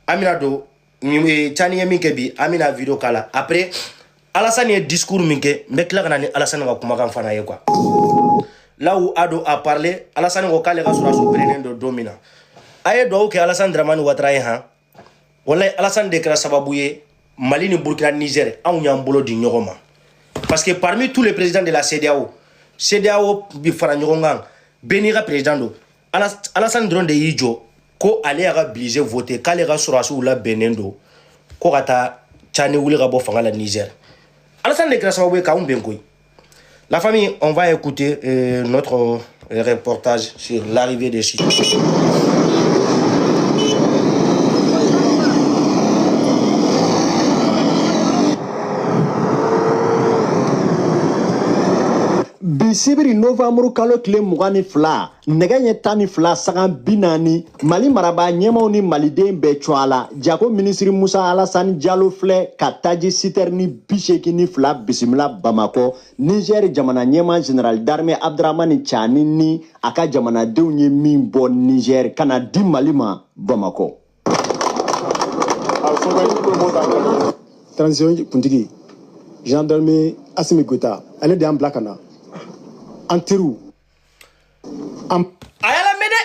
amina do Tchani ye min kɛ bi amina video kala après Alassane ye discours min kɛ n bɛ tila ka na ni Alassane ka kumakan fana ye quoi. Là où Ado a parlé, Alassane ko k'ale ka sɔrɔdasiw berennen do don min na a ye duwawu kɛ Alassane Dramane Ouattara ye han wallahi Alassane de kɛra sababu ye Mali ni Burkina Niger anw y'an bolo di ɲɔgɔn ma parce que parmi tous les présidents de la CEDEAO bi fara ɲɔgɔn kan bɛɛ n'i ka président do Alassane dɔrɔn de y'i jɔ ko ale y'a ka budget voté k'ale ka sɔrɔdasiw labɛnnen do ko ka taa Tchani wuli ka bɔ fanga la Niger. Alassane de kɛra sababu ye k'anw bɛn koyi. La famille, on va écouter notre reportage sur l'arrivée des Chinois. Bisibiri novembre kalo tile 22 nɛgɛ ɲɛ 12 sagan 40 Mali maraba ɲɛmaw ni maliden bɛɛ cun a la Jago ministre Musa Alassane Diallo filɛ ka taji citerni 82 bisimila Bamako. Niger jamana ɲɛma général d'armée Abdraman Tchani ni a ka jamanadenw ye min bɔ Niger kana di Mali ma Bamako. Transition kuntigi gendarme Assimi Goïta ale de y'an bila ka na Antiru. Ayala mede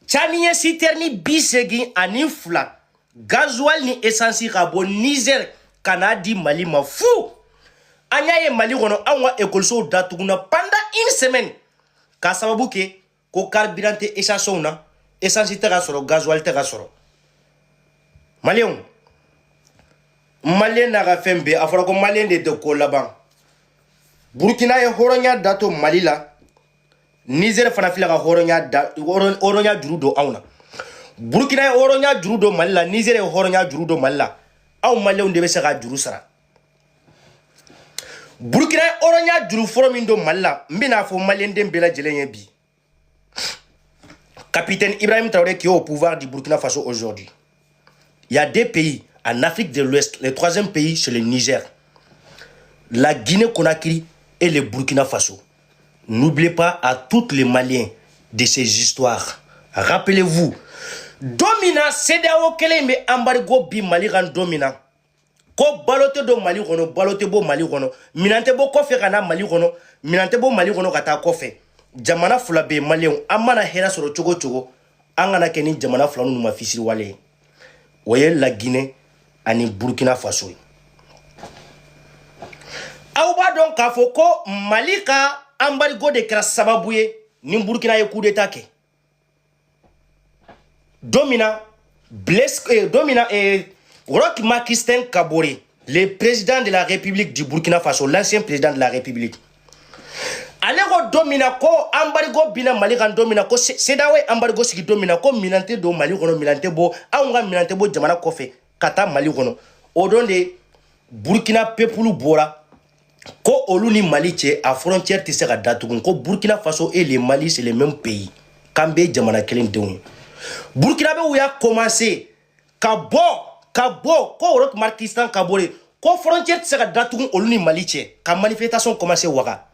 Tchani ye citerni 82 gasoil ni essence ka bɔ Niger kana di Mali ma fu. Anya ye Mali kono anwa école datuguna pendant une semaine. Ka sababu ke ko carburant te essence na essence te ka sɔrɔ gasoil te ka sɔrɔ. Malien na ka fɛn bɛɛ a fɔra ko malien de tɛ ko laban. Burkina ye horonya dato Mali la Niger fana fila ka horonya juru do anw na. Burkina ye horonya juru do Mali la Niger ye horonya juru do Mali la anw malien de bɛ se ka juru sara. Burkina ye horonya juru fɔlɔ min do Mali la n bɛna fɔ malien den bɛɛ lajɛlen ye bi. Capitaine Ibrahim Traoré qui est au pouvoir du Burkina Faso aujourd'hui. Il y a des pays en Afrique de l'Ouest, le troisième pays c'est le Niger, la Guinée-Conakry et le Burkina Faso. N'oubliez pas à tous les Maliens de ces histoires. Rappelez-vous, Domina, CEDEAO kelen be embargo bi Mali ran domina. Ko balote do Mali kono, balote bo Mali kono. Minante bo kofe kana Mali kono, minante bo Mali kono kata kofe. Jamana fula be Malien amana hera soro chogo chogo. Angana keni jamana fula nu mafisiri wale. Oye la Guinée ani Burkina Faso. Aouba donc a fɔ ko Mali ka embargo de kɛra sababu ye ni Burkina ye coup d'état kɛ. Domina Roch Marc-Christian Kaboré, le président de la République du Burkina Faso, l'ancien président de la République. Alors domina ko embargo bina Mali kan domina ko CEDEAO embargo sigi domina ko minante do Mali kono minante bo anwa minante bo jamana kofe kata Mali kono. Odon de Burkina peuple bora ko olu ni Mali cɛ a frontière tɛ se ka datugun ko Burkina Faso et le Mali c'est le même pays kan bɛ jamana kelen denw. Burkina bɛ u y'a commencé ka bɔ ko Roch Marc-Christian Kaboré ko frontière tɛ se ka datugun olu ni Mali cɛ ka manifestation commencé Ouaga.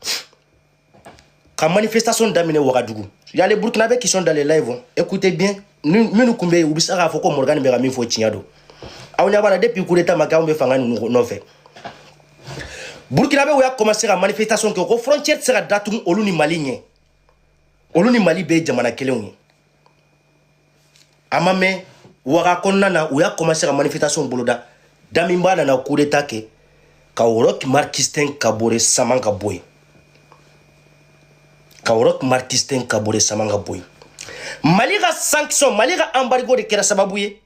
Ka manifestation daminɛ Ouagadougou. Il y a les Burkinabés qui sont dans les lives. Écoutez bien, nous kumbe u bɛ se k'a fɔ ko Morgan bɛ ka min fɔ tiɲɛ don. Aw ɲɛ b'a la depuis coup d'état ma kɛ anw bɛ fanga ninnu nɔfɛ. Burkinabé a commencé à manifestation que la frontière sera datugun olu ni Mali ɲɛ. Olu ni Mali bɛ jamana kelenw ye. Amame Ouaga kɔnɔna na u y'a commencé à manifestation boloda. Daminba nana coup d'état kɛ ka Roch Marc-Christian Kaboré sama ka bɔ yen. Ka Roch Marc-Christian Kaboré sama ka bɔ yen. Mali ka sanction, Mali ka embargo de kɛra sababu ye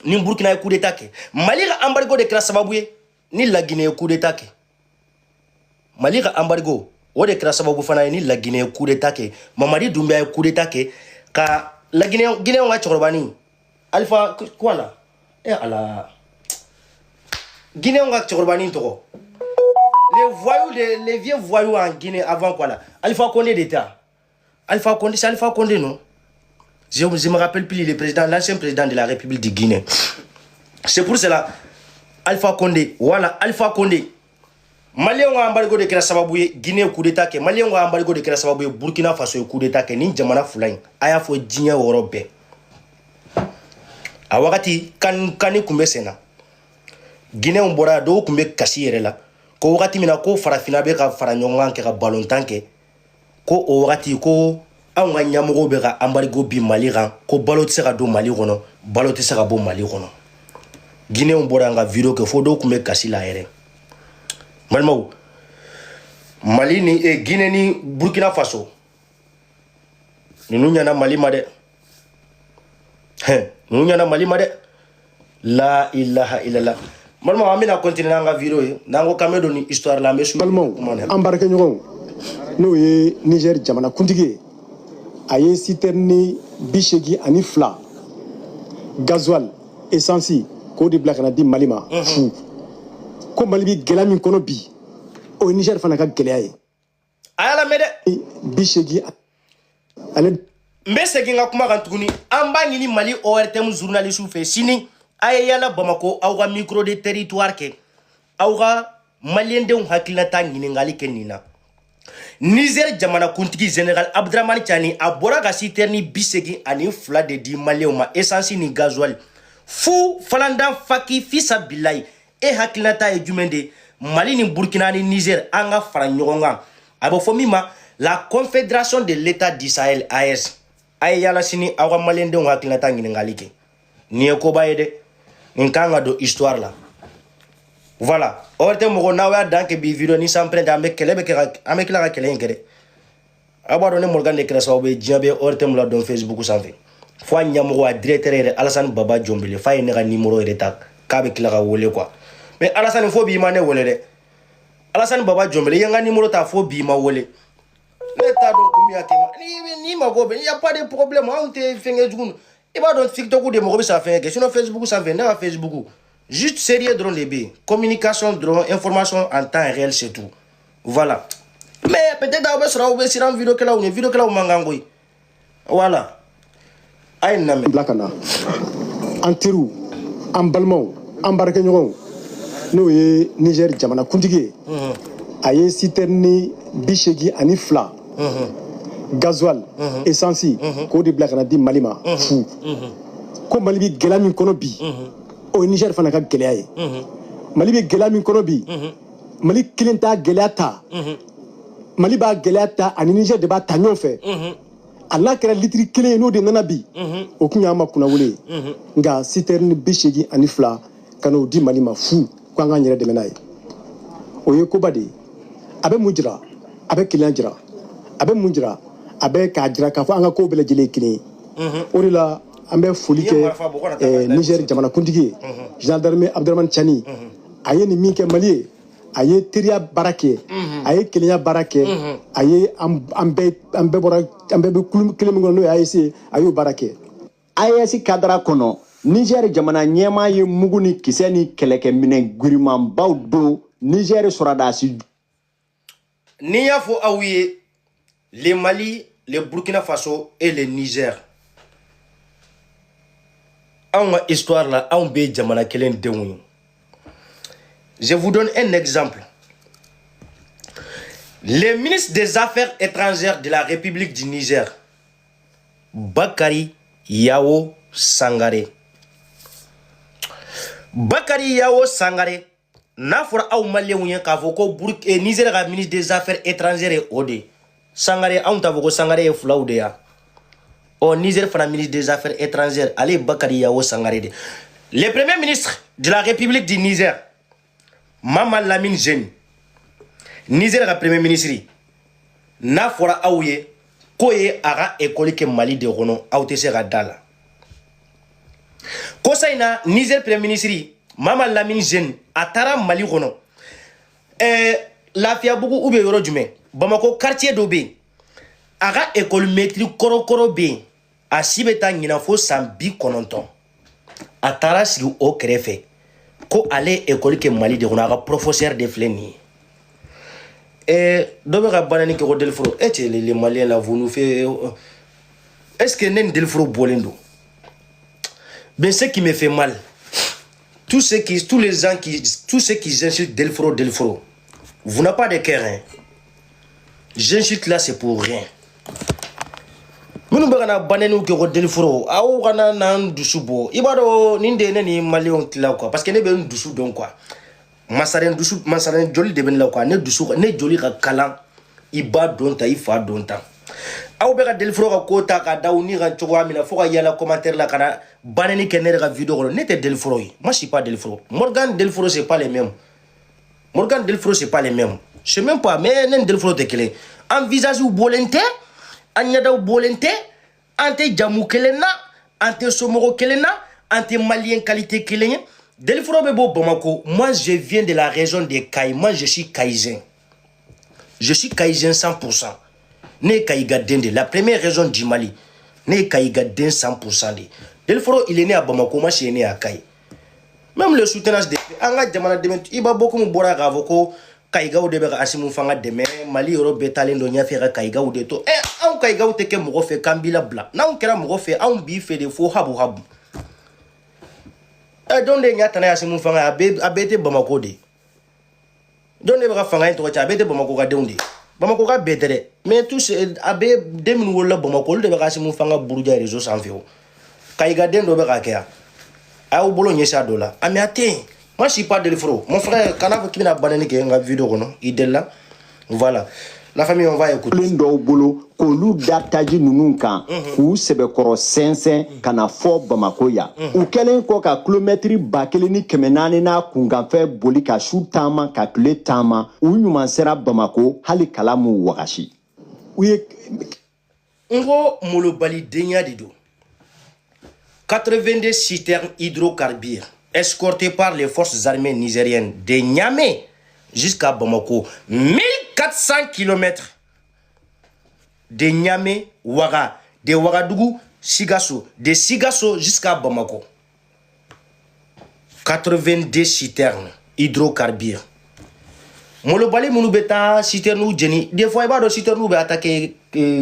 ni Burkina ye coup d'état kɛ. Mali ka embargo de kɛra sababu ye ni la Guinée ye coup d'état kɛ. Mali ka embargo o de kɛra sababu fana ye ni la Guinée ye coup d'état kɛ. Mamadi Doumbouya ye coup d'état kɛ ka la Guinée ka cɛkɔrɔbani Alpha quoi là ala Guinée ka cɛkɔrɔbani tɔgɔ. Les vieux voyous en Guinée avant quoi là. Alpha Condé d'État. Alpha Condé, c'est Alpha Condé non? Je me rappelle plus le président, l'ancien président de la République de Guinée. C'est pour cela Alpha Condé, voilà Alpha Condé. Malien wa embargo de kɛra sababu ye Guinée coup d'état kɛ. Malien wa embargo de kɛra sababu ye Burkina Faso coup d'état kɛ ni jamana fila in a y'a fɔ diɲɛ yɔrɔ bɛɛ. a wakati kani kumbe sena Guinée on bora do kumbe kasi yere la ko wakati mina ko farafina be ka fara ɲɔgɔn ke ka balontan kɛ ko o wakati ko anw ka ɲamɔgɔw be ka embargo bi Mali kan ko balo tɛ se ka don Mali kɔnɔ balo tɛ se ka bɔ Mali kɔnɔ Guinée on bora nga video kɛ fo do kumbe kasi la yɛrɛ balimaw Mali ni Guinée ni Burkina Faso ninu ɲana Mali ma dɛ ninu ɲana Mali ma dɛ la ilaha illallah Malma amina continuer nga video ye nango kamé do ni histoire la mesu balimaw embarqué ɲɔgɔnw n'o ye Niger jamana kuntigi ye a ye citerne 82 gasoil essence k'o de bila ka na di Mali ma fu ko Mali bi gɛlɛya min kɔnɔ bi o ye Niger fana ka gɛlɛya ye ayala mede 80 ale mbe segin ka kuma kan tuguni an b'a ɲini Mali ORTM journaliste fɛ sini aye yala Bamako aw ka micro de territoire kɛ aw ka maliendenw hakilinata ɲiningali kɛ nin na Niger jamana kuntigi général Abdraman Tiani a bɔra ka citerne 82 de di maliyɛnw ma essence ni gasoil fu falandan faki fisa bilayi e hakilinata ye jumɛn de Mali ni Burkina ni Niger an ka fara ɲɔgɔn kan a bɛ fɔ min ma la confédération de l'état du Sahel AES aye yala sini aw ka maliendenw hakilinata ɲiningali kɛ nin ye koba ye dɛ nin kan ka don histoire la voilà orte mogo n'aw y'a dan kɛ bi video ni sanprente an bɛ kɛlɛ bɛ kɛ an bɛ tila ka kɛlɛ in kɛ dɛ aw b'a dɔn ne Morgan de kɛra sababu ye diɲɛ bɛ ORTM la dɔn Facebook sanfɛ fo a ɲɛmɔgɔ a directeur yɛrɛ Alassane Baba Jɔnbele f'a ye ne ka numéro yɛrɛ ta k'a bɛ tila ka wele quoi mais Alassane fo bi ma ne wele dɛ Alassane Baba Jɔnbele i ye n ka numéro ta fo bi ma wele ne t'a dɔn kun min y'a kɛ ma ni mago bɛ il y a pas de problème anw tɛ fɛnkɛ jugu i b'a dɔn TikTok de mɔgɔ bɛ se ka fɛnkɛ kɛ sinon Facebook sanfɛ ne ka Facebook juste sérieux dɔrɔn de bɛ yen communication dɔrɔn information en temps réel c'est tout voilà mais peut-être aw bɛ sɔrɔ aw bɛ siran videokɛlaw ɲɛ videokɛlaw man kan koyi voilà a ye nin lamɛn bila ka na an teriw an balimaw an baarakɛɲɔgɔnw n'o ye Niger jamana kuntigi ye a ye citerne 82 gasoil essence k'o de bila ka na di Mali ma fu ko Mali bi gɛlɛya min kɔnɔ bi o ye Niger fana ka gɛlɛya ye Mali bi gɛlɛya min kɔnɔ bi Mali kelen t'a gɛlɛya ta Mali b'a gɛlɛya ta ani Niger de b'a ta ɲɔgɔn fɛ a n'a kɛra litiri kelen ye n'o de nana bi o tun y'an ma kunnawolo ye nka citerne 82 ka n'o di Mali ma fu ko an k'an yɛrɛ dɛmɛ n'a ye o ye koba de ye a bɛ mun jira a bɛ keleya jira a bɛ mun jira a bɛ k'a jira k'a fɔ an ka kow bɛɛ lajɛlen ye kelen ye o de la an bɛ foli kɛ Niger jamana kuntigi ye gendarme Abdraman Tiani a ye nin min kɛ Mali ye a ye teriya baara kɛ a ye kelenya baara kɛ a ye an bɛɛ bɛ kelen min kɔnɔ n'o ye AES ye a y'o baara kɛ AES kadara kɔnɔ Niger jamana ɲɛmaa ye mugu ni kisɛ ni kɛlɛkɛminɛ girimanbaw don Niger sɔrɔdasi ni y'a fɔ aw ye le Mali le Burkina Faso et le Niger anw ka histoire la anw bɛ jamana kelen denw ye je vous donne un exemple le ministre des Affaires étrangères de la République du Niger Bakari Yao Sangare Bakari Yao Sangare n'a fɔra aw maliyɛnw ye k'a fɔ ko Niger ka ministre des Affaires étrangères ye o de Sangare anw t'a fɔ ko Sangare ye fulaw de ya Niger fana ministre des Affaires étrangères ale Bakari Yao Sangare de le premier ministre de la République du Niger Mama Lamine Zeni Niger ka premier ministre n'a fɔra aw ye ko ye a ka école kɛ Mali de kɔnɔ aw tɛ se ka da la ko sa in na Niger premier ministre Mama Lamine Zeni a taara Mali kɔnɔ Lafiyabugu ou bien yɔrɔ jumɛn Bamako quartier dɔ bɛ yen a ka école maîtrise kɔrɔkɔrɔ bɛ yen a si bɛ taa ɲina fo san 90 a taara sigi o kɛrɛfɛ ko ale ye école kɛ Mali de kɔnɔ a ka professeur de filɛ nin ye dɔ bɛ ka banani kɛ ko Delforo cɛ les Maliens là vous nous fait est-ce que ne ni Delforo bɔlen don ben ce qui me fait mal tous ceux qui insultent Delforo vous n'avez pas de cœur hein. J'insulte là c'est pour rien minnu bɛ ka na banɛniw kɛ ko deliforo aw kana na n dusu bɔ i b'a dɔn nin de ye ne ni maliyɛnw tila quoi parce que ne bɛ n dusu dɔn quoi masaren joli de bɛ ne la quoi ne joli ka kalan i ba dɔn ta i fa dɔn ta aw bɛ ka deliforo ka ko ta ka da u ni kan cogoya min na fo ka yala commentaire la ka na banɛni kɛ ne yɛrɛ ka vidéo kɔnɔ ne tɛ deliforo ye moi je suis pas deliforo Morgan deliforo c'est pas les mêmes Morgan deliforo c'est pas les mêmes c'est même pas mais ne ni deliforo tɛ kelen an visage bɔlen tɛ an ɲɛdaw bɔlen tɛ an tɛ jamu kelen na an tɛ somɔgɔ kelen na an tɛ malien qualité kelen ye deliforo bɛ bɔ Bamako moi je viens de la région de Kayi moi je suis kayisien 100%. Ne Kayigaden de la première région du Mali. Ne Kayigaden 100% de. Deliforo il est né à Bamako, moi je suis né à Kayi. Même le soutenance de Anga Jamana Deme, il va beaucoup me boire à Avoko, Kayiga ou de Asimu Fanga Deme, Mali Euro Betalin Donia Fera Kayiga ou de to. Eh, un Kayiga ou teke Morofe Kambila Bla. Na un kera Morofe, un bife de faux habu habu. Eh, donde Nyatana Asimu Fanga abete Bamako de. Donde baka Fanga into abete Bamako Gadeunde. Bamako ka betere mais tous abe 2000 wala Bamako de baka Asimu Fanga buruja réseau sans fio. Kayigaden do baka kea. Aou bolo nyesa dola. Ami ate. Moi je suis pas deliforo. Mon frère kana qui na banani ke nga vidéo kono idella. Voilà. La famille on va écouter. Lindo bolo kolu dataji nunun kan k'u sɛbɛkɔrɔ sɛnsɛn ka na fɔ Bamako ya u kɛlen kɔ ka kilomɛtiri 1400 n'a kunkanfɛ boli ka su taama ka tile taama u ɲuman sera Bamako hali kala mu wagasi u ye ngo molobali denya de do 82 citernes hydrocarbures escortées par les forces armées nigériennes de Niamey jusqu'à Bamako 1400 km de Niamey, Ouaga, de Ouagadougou, Sigasso, de Sigasso jusqu'à Bamako. 82 citernes hydrocarbures. Molobali mounubeta citerne ou Jenny. Des fois, il va de citerne ou attaquer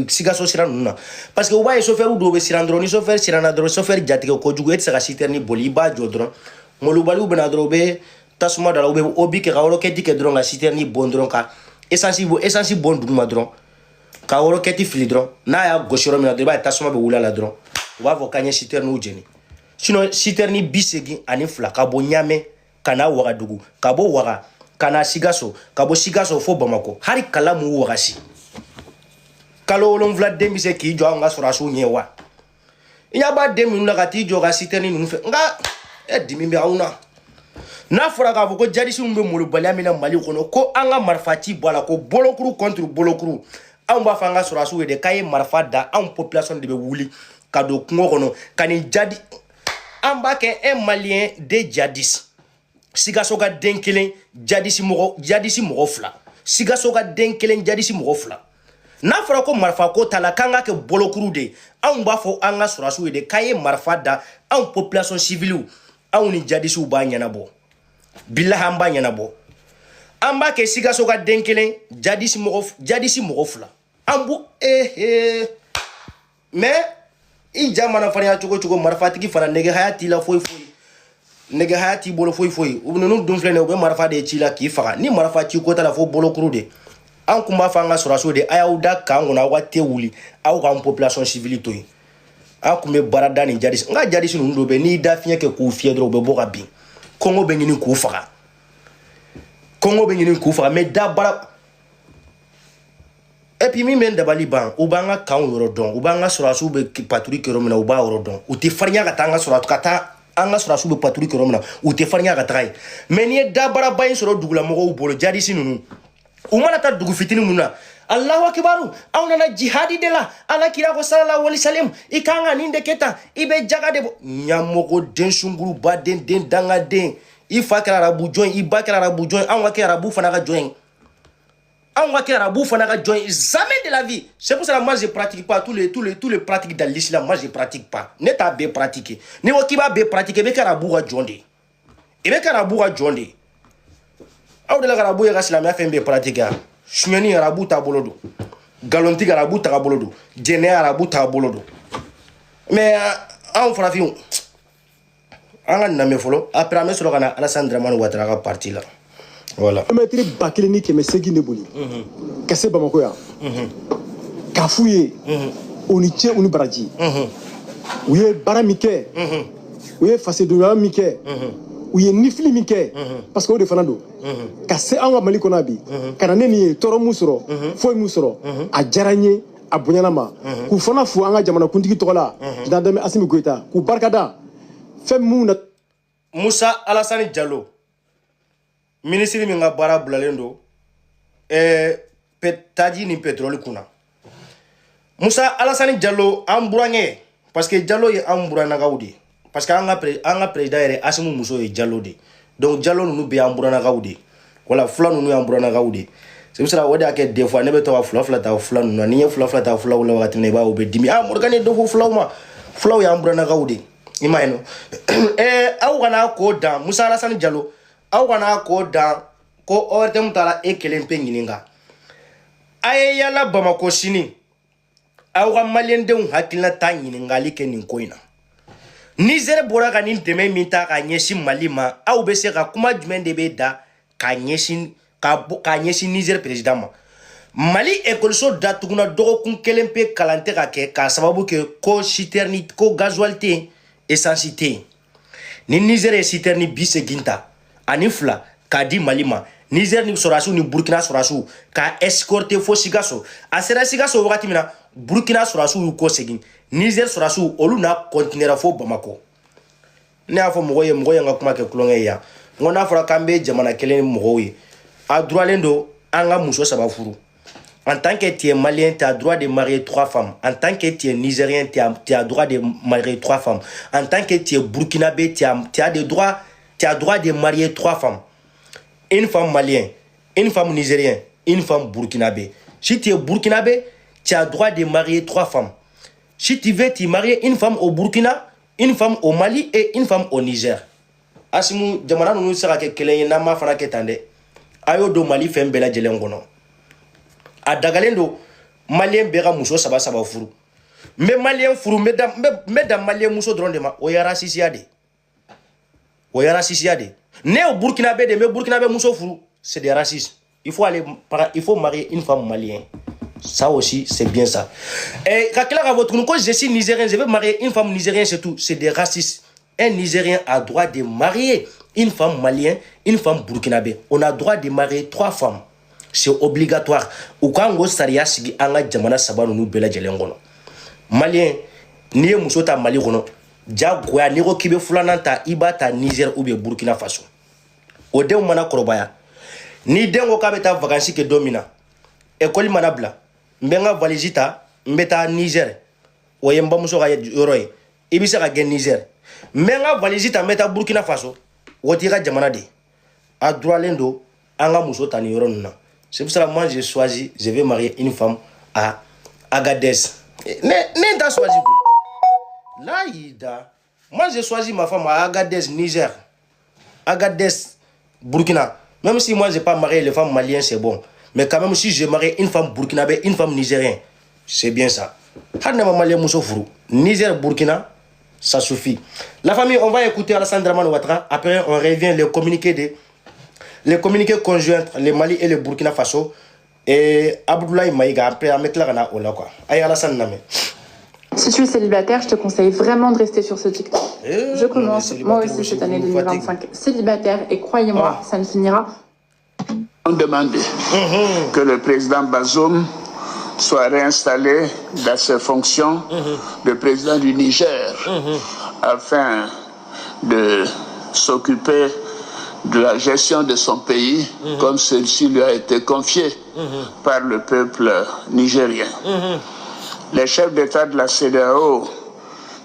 Sigasso Siranuna. Parce que vous voyez, chauffeur ou dobe Sirandroni, chauffeur Siranadro, chauffeur Jatike au Kodjou, et sera citerne Boliba, Jodron. Molobali ou Benadrobe, Tasuma de la Obi, qui a roquette qui est dron la citerne Bondronka. Essentiel bon Doumadron. Ka woro keti filidron na ya goshiro mina deba tasuma be wula la dron wa vo kanye citerne u jeni sino citerne bisegi ani fla ka bo Niamey kana Ouagadougou ka bo Ouaga kana Sigasso ka bo Sigasso fo Bamako hari kala mu wagasi kalo wolon vla dembi se ki jo nga sura su nyewa inya ba demi nuna ka ti jo ga citerne nu fe nga dimi be auna na fura ka vo ko jadisi umbe molobali amina Mali kono ko anga marfati bola ko bolokuru contre bolokuru on va faire un sorasu de kaye marfa da en population de wuli kado kungo kono kani jadi amba ke un malien de jadis Sigasso ga denkelen jadisi mogo fla Sigasso ga denkelen jadisi mogo fla na fara ko marfa ko tala kanga ke bolokuru de on va fo anga sorasu de kaye marfa da en population civile on ni jadisi ba nyanabo billahi amba nyanabo amba ke Sigasso ga denkelen jadisi mogo fla ambu mais i jamana fanya chogo marfatiki fana nege hayati la foi nege hayati bolo foi ubunu dum flene ube marfa de chila ki faka ni marfa ci ko tala fo bolo krude an kuma fanga suraso de ayauda kango na wate wuli au ka population civile toyi an kuma barada ni jadis nga jadis nu ndo be ni da finya ke ku fie dro be boka bi kongo be ngini ku faka mais da bara. Et puis, même d'abord, ou banga kan yorodon, ou banga surasu be patrouille keromina, ou ba yorodon, ou te farnya katanga suratu kata, anga surasu be patrouille keromina, ou te farnya katrai. Mais ni d'abord bain sur dougla mogo ou bolo jadisi nunu. Ou malata dougu fitini nuna. Allahu akbaru, auna jihadi de la, ala kira ko sallallahu alaihi wasallam, ikanga ninde keta, ibe jaga de nyamoko den sunguru ba den danga den, ifa kala rabu join, iba kala rabu join, anwa kala rabu fana join. On va faire jamais de la vie. C'est pour ça que moi je pratique pas tous les pratiques dans l'islam. Moi je pratique pas. Ne t'as bien pratiqué. Ne wa kiba bien pratiqué. Be karabu ga jonde. E be karabu ga jonde. Aw de la karabu ya islam ya fait bien pratiquer. Chumeni arabu ta bolodo. Galonti arabu ta bolodo. Jene arabu ta bolodo. Mais on fera fion. On na me folo. Après me solo kana Alassane Dramane Ouattara ka parti là. Voilà. Kilomètre bakileni kɛmɛ segi ne boli ka se Bamako yan k'a f'u ye o ni ce u ni baraji u ye baara min kɛ u ye fasodenɲɔgɔnya min kɛ u ye nifili min kɛ parce que o de fana don ka se an ka mali kɔnɔ bi ka na ne nin ye tɔɔrɔ min sɔrɔ foyi min sɔrɔ a diyara n ye a bonyana ma k'u fana fo an ka jamanakuntigi tɔgɔ la président Dame Assimi Goïta k'u barikada fɛn minnu na Musa Alassane Diallo ministre min ka baara bulalen don taji ni pétrole kunna Musa Alassane Diallo an burankɛ parce que Diallo ye an buranakaw de parce que an ka président yɛrɛ Assimi muso ye Diallo de donc Diallo ninnu bɛ an buranakaw de wala fula ninnu y'an buranakaw de c'est pour ça o de y'a kɛ des fois ne bɛ to ka fula ta fula ninnu na ni ye fula ta fulaw la wagati min na i b'a ye o bɛ dimi Morikani ye dɔ fɔ fulaw ma fulaw y'an buranakaw de i m'a ye no aw kana ko dan Musa Alassane Diallo aw kana ko dan ko ORTM taara e kelen pe ɲininka a ye yala Bamako sini aw ka maliyɛndenw hakilinata ɲininkali kɛ nin ko in na Niger bɔra ka nin dɛmɛ min ta ka ɲɛsin Mali ma aw bɛ se ka kuma jumɛn de bɛ da ka ɲɛsin Niger président ma Mali écoliso datuguna dɔgɔkun kelen pe kalan tɛ ka kɛ k'a sababu kɛ ko citerne ko gasoil tɛ yen essence tɛ yen ni Niger ye citerne 80 ta ani 2 k'a di Mali ma Niger ni sɔrɔdasiw ni Burkina sɔrɔdasiw ka escorter fo Sikaso a sera Sikaso wagati min na Burkina sɔrɔdasiw y'u kɔ segin Niger sɔrɔdasiw olu n'a continuera fo Bamako ne y'a fɔ mɔgɔ ye n ka kuma kɛ kulonkɛ ye yan n ko n'a fɔra k'an bɛ jamana kelen mɔgɔw ye a droitlen don an ka muso 3 furu en tant que tu es malien tu as droit de marier 3 femmes en tant que tu es nigérien tu as droit de marier 3 femmes en tant que tu es burkinabé tu as droit de marier 3 femmes une femme malienne, une femme nigérienne, une femme burkinabé. Si tu es burkinabé, tu as droit de marier 3 femmes. Si tu veux, tu marier une femme au Burkina, une femme au Mali et une femme au Niger. Asimu, jamana nunu sera ke kelen ye nama fana ke tande. Ayo do Mali fɛn bɛɛ lajɛlen kɔnɔ. A dagalen do malien bɛɛ ka muso 3 furu. N bɛ malien furu n bɛ dan malien muso dɔrɔn de ma o ye racisia de. O ye racisia de. Né au Burkinabé de me Burkinabé muso furu, c'est des racistes. Il faut marier une femme malienne. Ça aussi, c'est bien ça. Et quand je suis nigérien, je veux marier une femme nigérienne, c'est tout. C'est des racistes. Un Nigérien a droit de marier une femme malienne, une femme burkinabé. On a droit de marier 3 femmes. C'est obligatoire. Ou quand on saria sigi anga jamana sabanu nu bela jelengono. Malien, ni muso ta Mali kono. Jagoya ni ko kibe fulana ta iba ta Niger ou bien Burkina Faso. O den mana korobaya. Ni den ko ka beta vacances ke domina. École mana bla. Mbenga valise ta mbeta Niger. O yemba muso ga yoroy. Ibisa ga gen Niger. Mbenga valise ta mbeta Burkina Faso. Woti ga jamana de. A droit lendo anga muso ta ni yoro nuna. C'est pour ça moi j'ai choisi, je vais marier une femme à Agadez. Ne t'as choisi quoi? Là, moi j'ai choisi ma femme à Agadez, Niger. Agadez, Burkina. Même si moi j'ai pas marié les femmes maliennes, c'est bon. Mais quand même si j'ai marié une femme burkinabé, une femme nigérienne, c'est bien ça. Niger, Burkina, ça suffit. La famille, on va écouter Alassane Dramane Ouattara. Après, on revient les communiqués conjoints, les Mali et le Burkina Faso. Et Abdoulaye Maïga, après, on met là, quoi. Aïe, Alassane Namé. Si tu es célibataire, je te conseille vraiment de rester sur ce TikTok. Je commence, moi aussi, cette année 2025, célibataire, et croyez-moi, ça ne finira. On demande que le président Bazoum soit réinstallé dans ses fonctions de président du Niger afin de s'occuper de la gestion de son pays comme celle-ci lui a été confiée par le peuple nigérien. Les chefs d'État de la CEDEAO,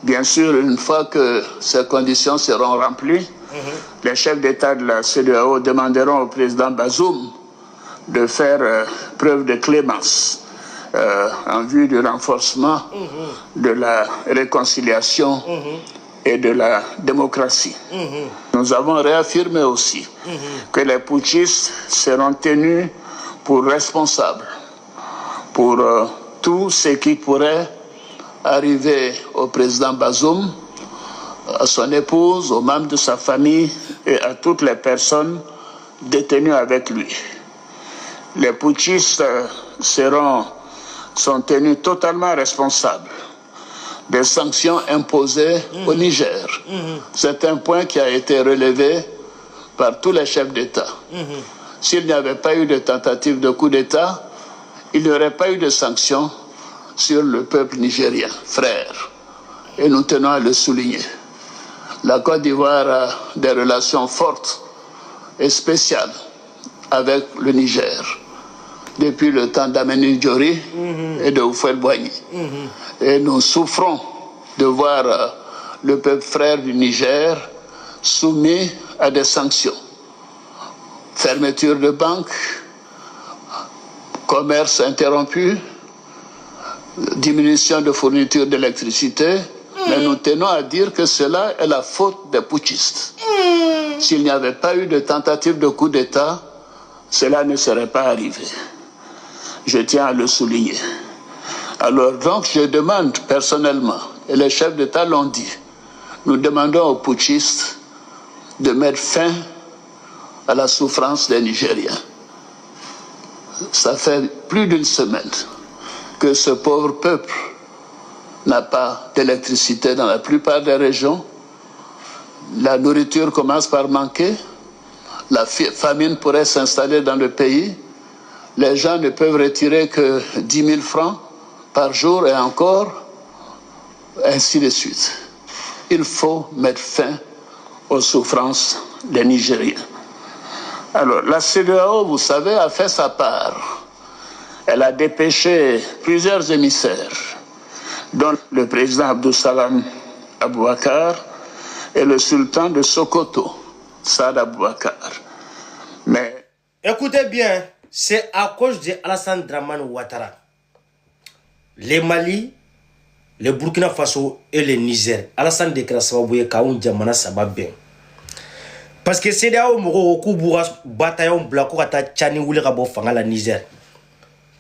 bien sûr, une fois que ces conditions seront remplies, les chefs d'État de la CEDEAO demanderont au président Bazoum de faire preuve de clémence en vue du renforcement de la réconciliation et de la démocratie. Nous avons réaffirmé aussi que les putschistes seront tenus pour responsables pour tout ce qui pourrait arriver au président Bazoum, à son épouse, aux membres de sa famille et à toutes les personnes détenues avec lui. Les putschistes seront sont tenus totalement responsables des sanctions imposées au Niger. C'est un point qui a été relevé par tous les chefs d'État. S'il n'y avait pas eu de tentative de coup d'État, il n'y aurait pas eu de sanctions sur le peuple nigérien, frère. Et nous tenons à le souligner. La Côte d'Ivoire a des relations fortes et spéciales avec le Niger depuis le temps d'Ameni Diori et de Houphouët-Boigny. Et nous souffrons de voir le peuple frère du Niger soumis à des sanctions. Fermeture de banques, commerce interrompu, diminution de fourniture d'électricité, mais nous tenons à dire que cela est la faute des putschistes. S'il n'y avait pas eu de tentative de coup d'État, cela ne serait pas arrivé. Je tiens à le souligner. Alors donc je demande personnellement, et les chefs d'État l'ont dit, nous demandons aux putschistes de mettre fin à la souffrance des Nigériens. Ça fait plus d'une semaine que ce pauvre peuple n'a pas d'électricité dans la plupart des régions. La nourriture commence par manquer. La famine pourrait s'installer dans le pays. Les gens ne peuvent retirer que 10 000 francs par jour et encore, ainsi de suite. Il faut mettre fin aux souffrances des Nigériens. Alors, la CEDEAO, vous savez, a fait sa part. Elle a dépêché plusieurs émissaires, dont le président Abdou Salam Aboubakar et le sultan de Sokoto, Saad Aboubakar. Mais... Écoutez bien, c'est à cause de Alassane Dramane Ouattara. Les Mali, le Burkina Faso et le Niger. Alassane de Krasabouye Kaoun Djamana Sababé. Parce que c'est là où on a bataillon blanco à Tchani ou le Rabo Fangala Niger.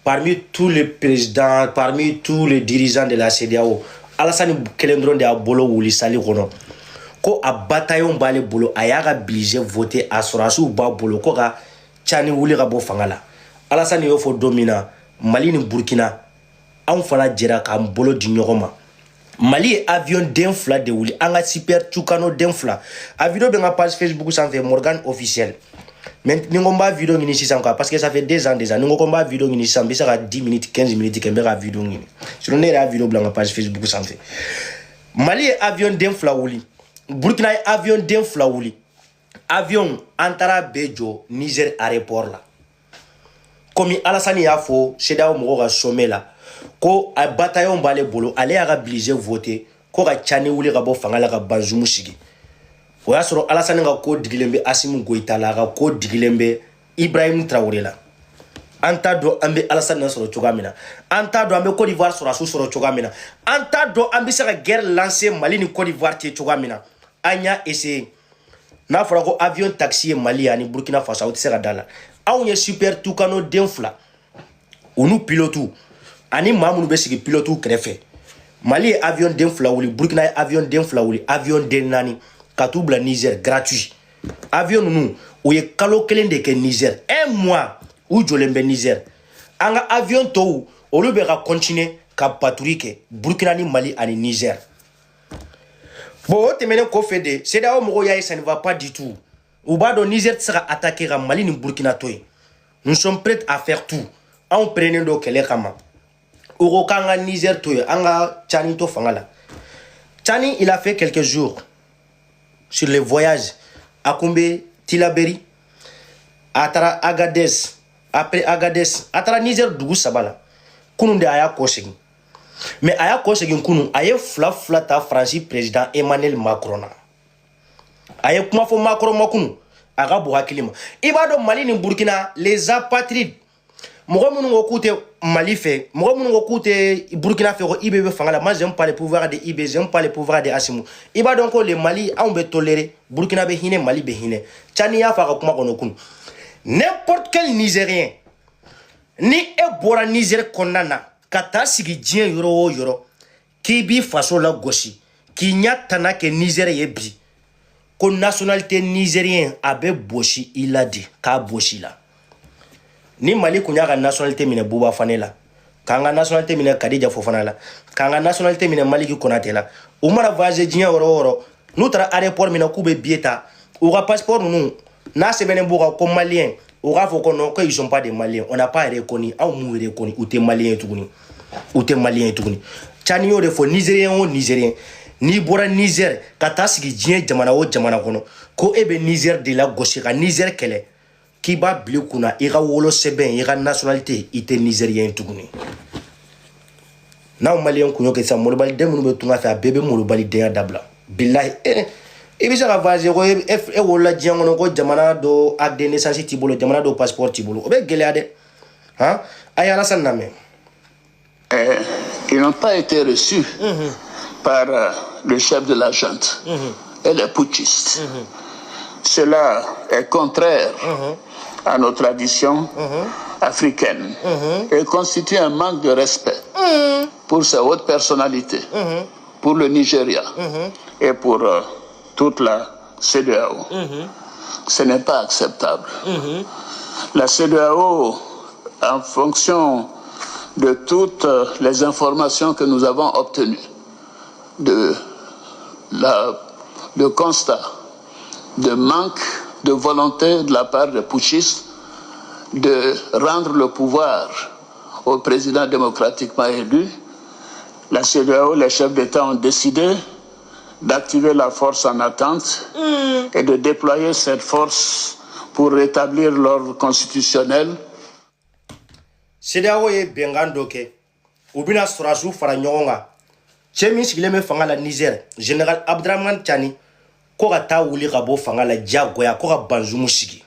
Parmi tous les présidents, parmi tous les dirigeants de la CEDEAO, Alassane Kelendron de Abolo ou Lissali Rono. Ko a bataillon balé bolo, a yaga obligé voter à Sorasu ba bolo, ko ga Tchani ou le Rabo Fangala. Alassane Yofo domina, Mali ni Burkina, on fana dira ka bolo di nyogoma. Mali avion d'enfla de wuli, anga super tukano d'enfla. A vidéo de ma page Facebook sans fait Morgan officiel. Mais nous avons pas vidéo ici parce que ça fait 2 ans déjà. Nous avons pas vidéo ici, mais ça a 10 minutes, 15 minutes que nous avons vidéo ici. Si nous avons vidéo dans ma page Facebook sans fait. Mali avion d'enfla wuli, Burkina avion d'enfla wuli. Avion Antara Bejo Niger aéroport là. Comme Alassane Yafo, c'est là où on va sommer là. Ko a bataillon balé bolo aller à obligé voter ko ga Tchani wuli rabo fangala ga Bazoum sigi o ya soro Alassane ga ko digilembe Assimi Goïta la ga ko digilembe Ibrahim Traoré la anta do ambe Alassane soro chogamina anta do ambe Côte d'Ivoire soro chogamina anta do ambe sa guerre lancée Mali ni Côte d'Ivoire ti chogamina anya essayé na fora ko avion taxi Mali ani Burkina Faso o tsera dala awnya super tukano denfla onu pilotu ani mamunu be sigi pilote krefe Mali avion d'enfla wuli Burkina avion d'enfla wuli avion denani katubla Niger gratuit avion nous ou ye kalo kelen de ke Niger 1 mois ou jolembe Niger anga avion to o le be ga continuer ka patrouiller Burkina ni Mali ani Niger bon temene ko fede c'est là où ça ne va pas du tout ou ba do Niger sera attaquer Mali ni Burkina toy nous sommes prêts à faire tout on prenait do kele kama Kanga Niger toye anga Tchani to fangala. Tchani il a fait quelques jours sur le voyage à Kombe Tilaberi atara Agadez après Agadez atara Niger dugu sabala kununde aya kosegi mais aya kosegi kunu aye fla ta Francis président Emmanuel Macron aye kuma fo Macron makunu aga bo hakilima ibado Mali ni Burkina les apatrides Mogo munungo koute Mali fait, mogo munungo koute Burkina fait ko IBB fangala. Moi j'aime pas les pouvoirs de IBB, j'aime pas les pouvoirs de Assimi. Iba donc le Mali on be tolérer, Burkina be hine, Mali be hine. Tchani ya fa kuma kono kun. N'importe quel Nigérien ni e bora Niger konana kata sigi dien yoro ki bi faso la gosi ki nyatana ke Niger yebi ko nationalité nigérien abe boshi il a dit ka boshi la ni Mali kunya ka nationalité mine buba fanela kanga nationalité minɛ Kadija Fofana la kanga nationalité minɛ Maliki Konate la u mana voyager diɲɛ yɔrɔ o yɔrɔ n'u taara aéroport min na k'u bɛ billet ta u ka passeport ninnu n'a sɛbɛnnen b'u kan ko malien u k'a fɔ ko non qu'ils sont pas des maliens on n'a pas reconnu anw m'u reconnu u tɛ malien tuguni u tɛ malien tuguni Tchani y'o de fɔ nigérien o nigérien n'i bɔra Niger ka taa sigi diɲɛ jamana o jamana kɔnɔ ko e bɛ Niger de la gosi ka Niger kɛlɛ k'i b'a bila i kunna i ka wolo sɛbɛn i ka nationalité i tɛ nigérien tuguni n'aw malien kun y'o kɛ sisan molobaliden minnu bɛ tunga fɛ a bɛɛ bɛ molobalidenya dabila bilahi i bɛ se ka voyager ko e wolola diɲɛ kɔnɔ ko jamana dɔ acte de naissance t'i bolo jamana dɔ passeport t'i bolo o bɛ gɛlɛya dɛ han a ye Alassane lamɛn. Ils n'ont pas été reçus par le chef de la junte et les putschistes. Cela est contraire à nos traditions africaines et constitue un manque de respect pour ces hautes personnalités, pour le Nigeria et pour toute la CEDEAO. Ce n'est pas acceptable. La CEDEAO, en fonction de toutes les informations que nous avons obtenues, de constat de manque de volonté de la part des putschistes de rendre le pouvoir au président démocratiquement élu, la CEDEAO, les chefs d'État ont décidé d'activer la force en attente et de déployer cette force pour rétablir l'ordre constitutionnel. CEDEAO ye bɛnkan dɔ kɛ u bɛna sɔrɔdasiw fara ɲɔgɔn kan cɛ min sigilen bɛ fanga la Niger général Abdraman Tchani ko ka taa wuli ka bɔ fanga la diyagoya ko ka Banzumu sigi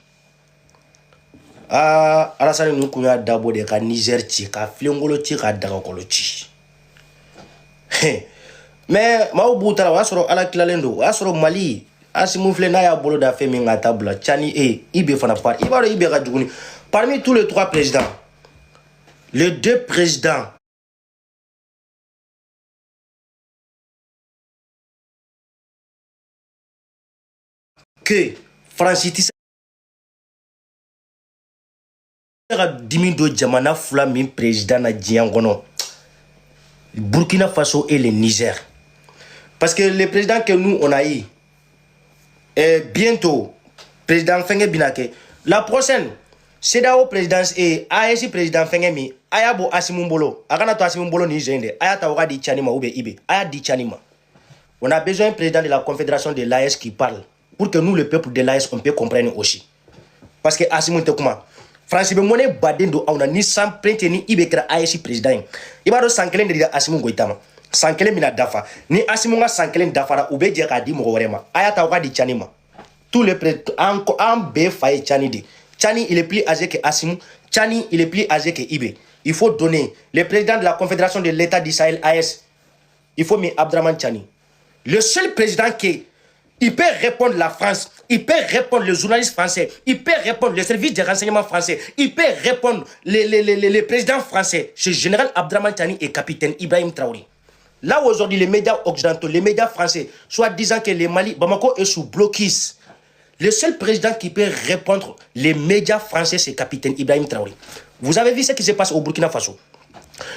Alassane ninnu kun y'a dabɔ de ka Niger ci ka filenkolo ci ka dagakɔlɔ ci mais maaw b'u ta la o y'a sɔrɔ Ala tilalen don o y'a sɔrɔ Mali Asimu filɛ n'a y'a bolo da fɛn min ka taa bila Tchani IB fana par i b'a dɔn IB ka juguni parmi tous les trois présidents les deux présidents que Francis Tisse ka dimi do jamana fula min président na diɲɛ kɔnɔ Burkina Faso et le Niger parce que le président que nous on a eu bientôt président fɛngɛ bina kɛ la prochaine CEDEAO présidence et AES président fɛngɛ min a y'a bɔ Asimu bolo a kana to Asimu bolo ni jeune dɛ a y'a ta o ka di Tchani ma ou bien IB a y'a di Tchani ma on a besoin d'un président de la confédération de l'AES qui parle pour que nous le peuple de l'AES on peut comprendre aussi parce que Asimu te kuma France be monnaie baden do aw na ni sans plainte ni IB kɛra AES président ye i b'a dɔn san kelen de dira Asimu Goïta ma san kelen mina dafa ni Asimu ka san kelen dafara u bɛ jɛ k'a di mɔgɔ wɛrɛ ma a y'a ta o ka di Tchani ma tous les an bɛɛ fa ye Tchani de Tchani il est plus âgé que Asimu Tchani il est plus âgé que IB il faut donner le président de la confédération de l'État du Sahel AES il faut mettre Abdraman Tchani le seul président qui il peut répondre la France, il peut répondre les journalistes français, il peut répondre les services de renseignement français, il peut répondre les présidents français. Ce général Abdraman Tchani et capitaine Ibrahim Traoré. Là aujourd'hui les médias occidentaux, les médias français, soit disant que le Mali, Bamako est sous blocus. Le seul président qui peut répondre les médias français, c'est capitaine Ibrahim Traoré. Vous avez vu ce qui se passe au Burkina Faso.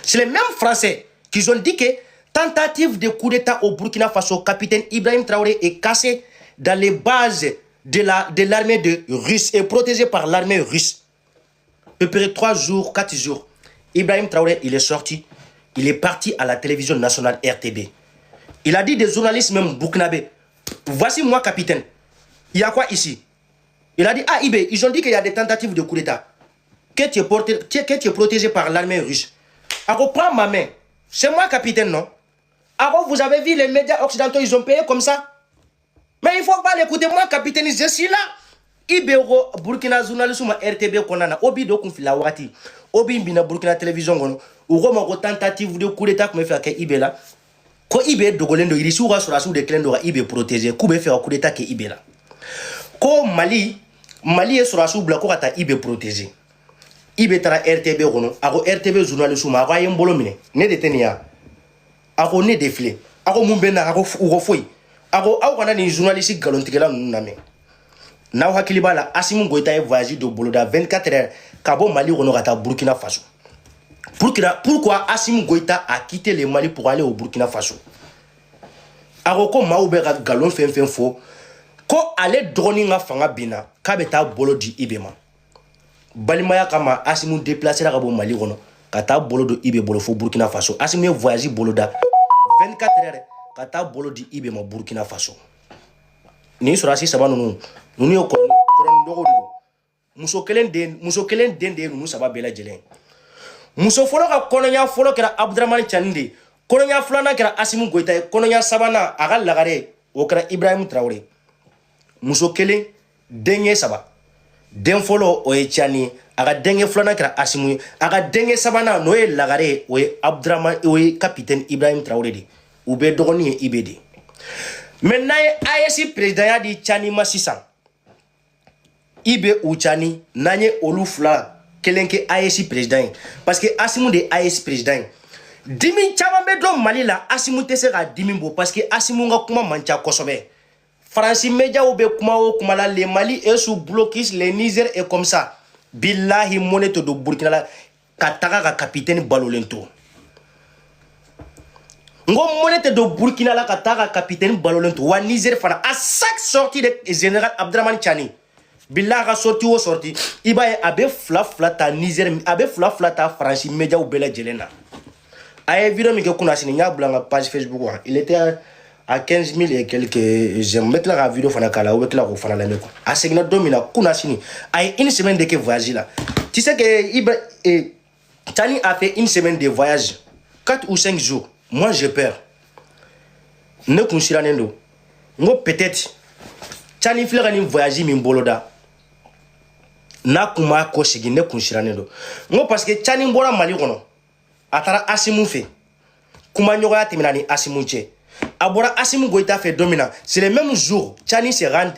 C'est les mêmes Français qui ont dit que tentative de coup d'État au Burkina Faso, capitaine Ibrahim Traoré est cassé dans les bases de l'armée de russe et protégé par l'armée russe. À peu près 3 jours, 4 jours, Ibrahim Traoré, il est sorti, il est parti à la télévision nationale RTB. Il a dit des journalistes même burkinabés, voici moi capitaine, il y a quoi ici? Il a dit, ah Ibé, ils ont dit qu'il y a des tentatives de coup d'État, que tu es protégé par l'armée russe. Alors prends ma main, c'est moi capitaine, non? Alors, vous avez vu les médias occidentaux, ils ont payé comme ça. Mais il ne faut pas l'écouter. Moi, capitaine, je suis là. Ibero, Burkina journalisme, RTB, Konana, Obi do Kunfila Wati, Obi Bina Burkina télévision, ou Roma, tentative de coup d'état comme fait avec Ibe là. Quand Ibe Dogolendo, il est sur la sous de Clendo, Ibe protégé, Koube fait un coup d'état que Ibe là. Quand Mali est sur la sous bloc, à Ibe protégé. Ibe tara RTB, alors RTB journalisme, à Ryan Bolomine, ne détenia. Ako ne défilé ako mumbena ako ugo foi ako aw kana ni journaliste galontigela nuname naw hakili bala Asimu Goïta e voyage de boloda 24 heures kabo Mali wono kata Burkina Faso Pourquoi Assimi Goïta a quitté le Mali pour aller au Burkina Faso? Aroko Maoubera Galon fait faux. Ko ale droni nga fanga bina kabeta bolo di ibema balimaya kama Assimi déplacer la rabo Mali rono kata bolo do ibe bolo fo Burkina Faso. Assimi voyage bolo da 24 heures kata bolo di ibema Burkina Faso ni surasi saba nunu yo ko ndogo do muso kelen den de nunu saba bela jelen muso folo ka kononya folo kera Abdurrahman Chande kononya fulana kera Assimi Goïta kononya sabana aga lagare o kera Ibrahim Traoré muso kelen denye saba den folo o ye Chani aga denye fulana kera Assimi aga denye sabana no ye lagare o ye Abdurrahman o ye capitaine Ibrahim Traoré de u be dogoni ye ibede maintenant AEC président ya di Chani Massisan ibe u Chani nanye olu fula kelenke AEC président parce que Assimi de AEC président dimi chama be do Mali la Assimi te se ka dimi bo parce que Assimi nga kuma mancha kosobe France média ou be kuma o kuma la le Mali est sous blocus le Niger est comme ça billahi monnaie to do Burkina la kataka ka capitaine Balolento ngo monnaie to do Burkina la kataka capitaine Balolento wa Niger fana à chaque sortie de général Abdurrahman Chani billahi ka sorti o sorti ibaye abe fla ta Niger abe fla ta France média ou bela jelena ay vidéo mi ke kuna sini nya bulanga page Facebook wa il était à 15 000 et quelques j'aime mettre la vidéo fana kala ou mettre la fana la meko a segna domina kuna sini ay une semaine de que voyage là tu sais que Chani a fait une semaine de voyage 4 ou 5 jours moi j'ai peur ne kunshira nendo ngo peut-être Chani flera ni voyage mi boloda na kuma ko sigi ne kunshira nendo ngo parce que Chani mbora Mali kono atara Assimi fe kuma nyoya timina ni Assimi che abora Assimi Goïta fait domina c'est le même jour Chani se rend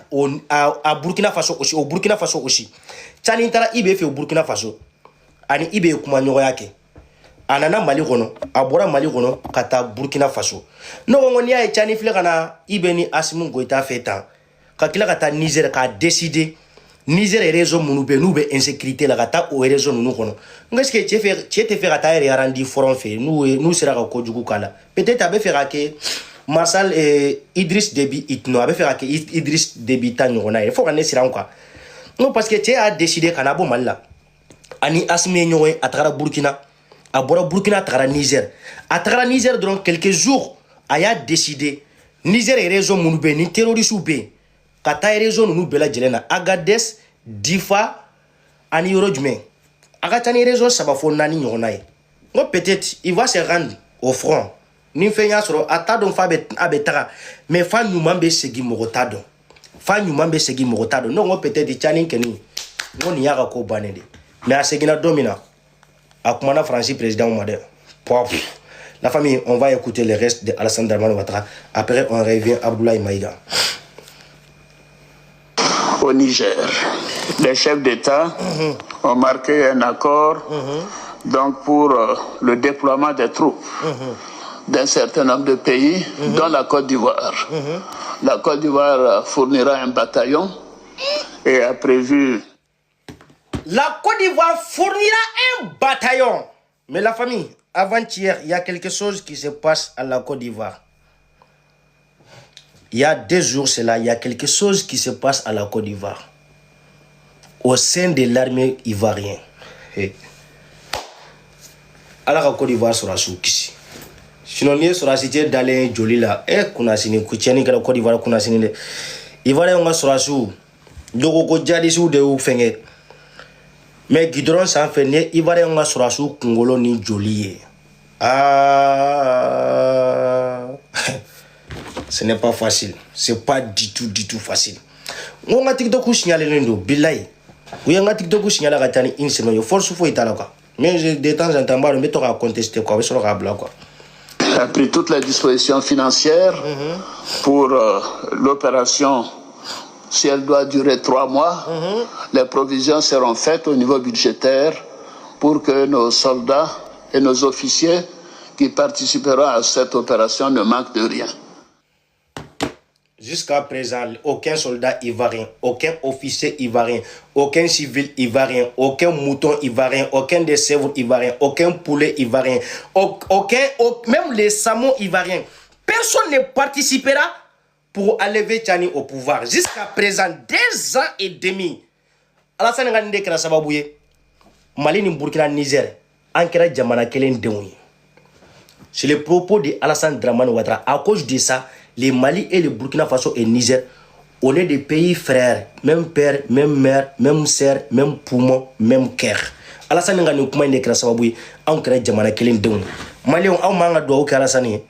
à Burkina Faso aussi au Burkina Faso aussi Chani tara ibe fait au Burkina Faso ani ibe kuma nyoya ke anana Mali kono abora Mali kono kata Burkina Faso no ngoni ya Chani fle kana ibe ni Assimi Goïta fait temps ka kila kata Niger ka décider Niger est raison mounube nous be insécurité la kata o raison nous kono ngeske te faire kata re arandi forum fait nous sera ko jugu kala peut-être abe faire que Marsal Idriss Déby itno abe faire que Idriss Déby tanyona il faut qu'on sera quoi non parce que tu as décidé kana bo malla ani Assimi nyoy atara Burkina abora Burkina atara Niger donc quelques jours aya décidé Niger est raison mounube ni terroriste ou be kata raison nous bela jelena Agadez Difa ani yoro jume aga tani raison sabafo nani nyona ngo peut-être il va se rendre au front ni fenya soro atado fa abetara mais fa nyumambe segi mogotado non ngo peut-être Chani keni ngo ni yaka ko banede mais asegina domina akumana Francis président Made la famille on va écouter le reste de Alassane Dramane Ouattara après on revient Abdoulaye Maïga. Au Niger, les chefs d'État ont marqué un accord donc pour le déploiement des troupes d'un certain nombre de pays, dont la Côte d'Ivoire. La Côte d'Ivoire fournira un bataillon et a prévu... La Côte d'Ivoire fournira un bataillon. Mais la famille, avant-hier, il y a quelque chose qui se passe à la Côte d'Ivoire. Il y a 2 jours, cela, il y a quelque chose qui se passe à la Côte d'Ivoire. Au sein de l'armée ivoirienne. Alors la Côte d'Ivoire sera sous qui? Sinon, il sera cité dans les jolis là. Kuna sini kuchani kala Côte d'Ivoire kuna sini le. Ivoirien on sera sous. Logo ko jadi sous de ou fenge. Mais Guidron sans fait ne Ivoirien on sera sous Congolo ni joli. Ce n'est pas facile. C'est pas du tout facile. On a TikTok ou signaler l'endo, billahi. Oui, on a TikTok ou signaler la tani une semaine. Il faut souffrir là quoi. Mais de temps en temps, on met à contester quoi. On va quoi. A pris toutes les dispositions financières pour l'opération. Si elle doit durer 3 mois, les provisions seront faites au niveau budgétaire pour que nos soldats et nos officiers qui participeront à cette opération ne manquent de rien. Jusqu'à présent, aucun soldat ivoirien, aucun officier ivoirien, aucun civil ivoirien, aucun mouton ivoirien, aucun des chèvres ivoiriens, aucun poulet ivoirien, même les saumons ivoiriens, personne ne participera pour enlever Tchani au pouvoir. Jusqu'à présent, 2 ans et demi. Alassane Ngande kera sababouye, Mali ni Burkina Niger, ankera jamana kelen denouye. C'est le propos de Alassane Dramane Ouattara. À cause de ça, les Mali et le Burkina Faso et Niger, on est des pays frères, même père, même mère, même sœur, même poumon, même cœur. Alassane Ngane kuma inde kera sababouye, ankera jamana kelen denouye. Mali on a manga do Alassane